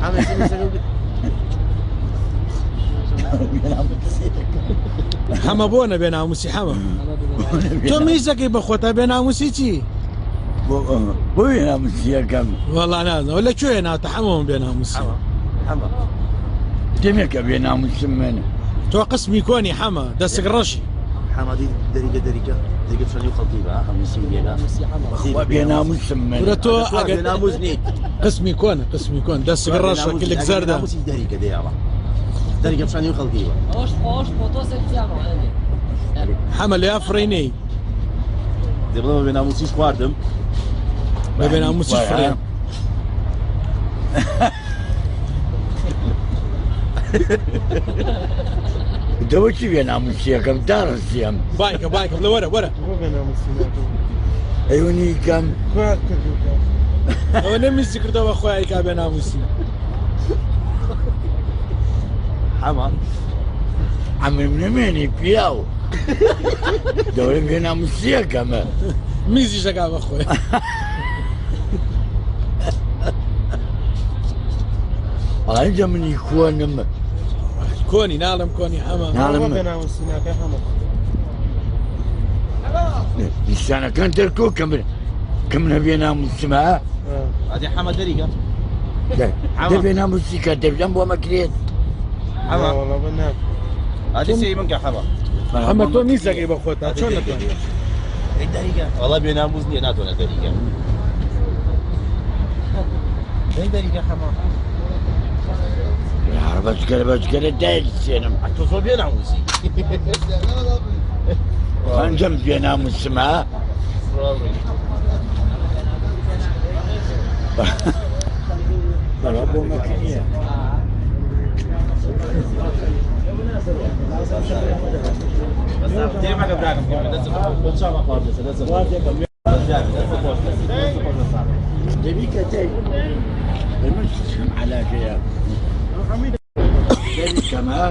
حما سنة حما بۆنە بێناموسی حەمە تۆ میزەکەی بەخۆتە بێناموسی چی؟ بۆ بێناموسیەکەم وەڵا نازانەوە لە کوێ ناوتە حەمەوە بێناموسی حما دێمێکە بێناموسم منە تۆ قسمی کۆنی حەمە دەستک ڕەشی حما دي دەریگە بشانی خەڵکی بە هەمووسی بێنا بێناموسم منە ورە تۆ بێناموز نیت قسمی کۆن دەستک ڕەشە کلک زەردە دەریگە دێڵە دەریگە بشانی خەڵکی بە حەمە لێ ئەفرینەی دێ بڵێ بێناموسیش خواردم بە بێناموسی فرێ دەوە چی بێناموسیەکەم داڕزیەم بایکە بڵێ وەرە ئەیونی کەم ئەوە نەمیسی کردەوە خۆیان کا بێناموسی حما ئەمرم نمێنی پیاو دەوڵی بێناموسیەکەمە میزی شەکا بە خۆی ئەجە منی کۆنم کۆنی ناڵم کۆنی حەمە نیشانەکان دەرکۆ کە منە بێناموسمە ئەدی حما دەریگە دە بێناموسیکە دەبلەم بۆ مەکرێت حما ئەدی سێی من کە حما حەمە تۆ میزەکەی بە خۆتە چۆن نەتوانێت دەریگە وەڵا بێناموز نییە ناتوانێت دەریگە دەریگە حما بەچگەرە دایسێنم تۆ زۆر بێناموزی ئەنجەم بێناموسمە بەڵا بۆ مەکرێت دەبی کە من علاقەیە دەری کەمە